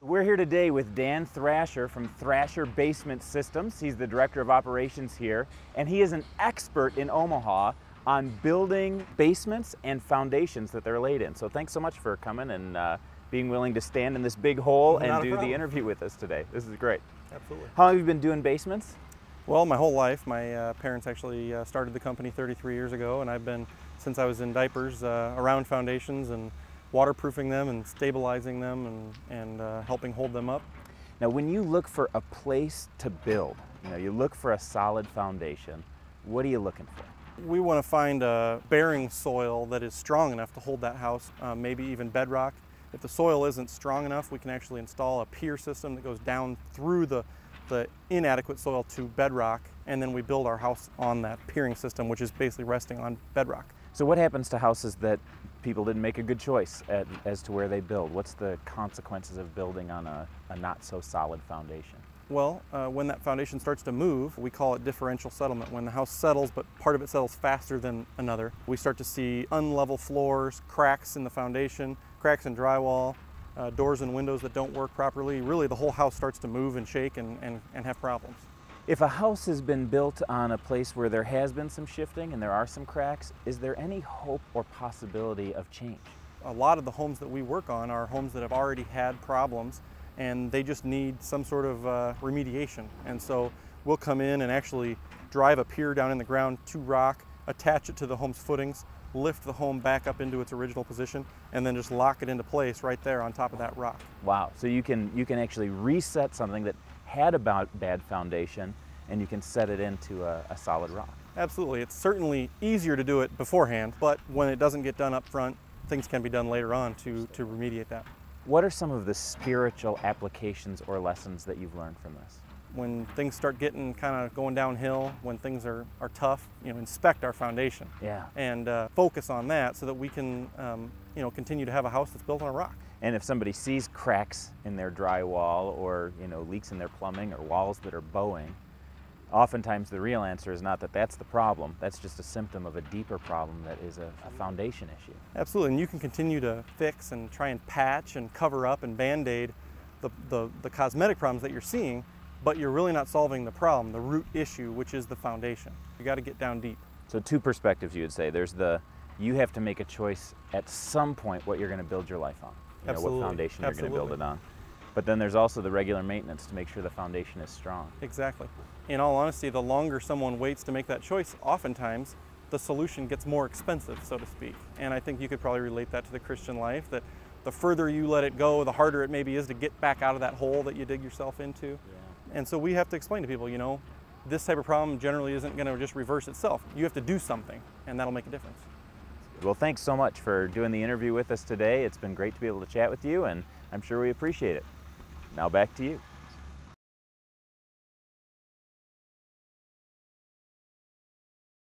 We're here today with Dan Thrasher from Thrasher Basement Systems. He's the Director of Operations here, and he is an expert in Omaha on building basements and foundations that they're laid in. So thanks so much for coming and being willing to stand in this big hole and do the interview with us today. This is great. Absolutely. How long have you been doing basements? Well, my whole life. My parents actually started the company 33 years ago, and I've been, since I was in diapers, around foundations and waterproofing them and stabilizing them and helping hold them up. Now, when you look for a place to build, you look for a solid foundation, what are you looking for? We want to find a bearing soil that is strong enough to hold that house, maybe even bedrock. If the soil isn't strong enough, we can actually install a pier system that goes down through the inadequate soil to bedrock, and then we build our house on that piering system, which is basically resting on bedrock. So what happens to houses that people didn't make a good choice as to where they build? What's the consequences of building on a not so solid foundation? Well, when that foundation starts to move, we call it differential settlement. When the house settles, but part of it settles faster than another, we start to see unlevel floors, cracks in the foundation, cracks in drywall, doors and windows that don't work properly. Really, the whole house starts to move and shake and have problems. If a house has been built on a place where there has been some shifting and there are some cracks, is there any hope or possibility of change? A lot of the homes that we work on are homes that have already had problems, and they just need some sort of remediation. And so we'll come in and actually drive a pier down in the ground to rock, attach it to the home's footings, lift the home back up into its original position, and then just lock it into place right there on top of that rock. Wow, so you can actually reset something that had a bad foundation, and you can set it into a solid rock. Absolutely. It's certainly easier to do it beforehand, but when it doesn't get done up front, things can be done later on to remediate that. What are some of the spiritual applications or lessons that you've learned from this? When things start getting kind of going downhill, when things are tough, inspect our foundation. Yeah. And focus on that so that we can continue to have a house that's built on a rock. And if somebody sees cracks in their drywall or leaks in their plumbing or walls that are bowing, oftentimes the real answer is not that that's the problem. That's just a symptom of a deeper problem that is a foundation issue. Absolutely, and you can continue to fix and try and patch and cover up and band-aid the cosmetic problems that you're seeing, but you're really not solving the problem, the root issue, which is the foundation. You got to get down deep. So two perspectives you would say. There's you have to make a choice at some point what you're going to build your life on. Absolutely. What foundation you're going to Absolutely. build it on. But then there's also the regular maintenance to make sure the foundation is strong. Exactly. In all honesty, the longer someone waits to make that choice, oftentimes the solution gets more expensive, so to speak. And I think you could probably relate that to the Christian life, that the further you let it go, the harder it maybe is to get back out of that hole that you dig yourself into. Yeah. And so we have to explain to people, this type of problem generally isn't going to just reverse itself. You have to do something, and that'll make a difference. Well, thanks so much for doing the interview with us today. It's been great to be able to chat with you, and I'm sure we appreciate it. Now back to you.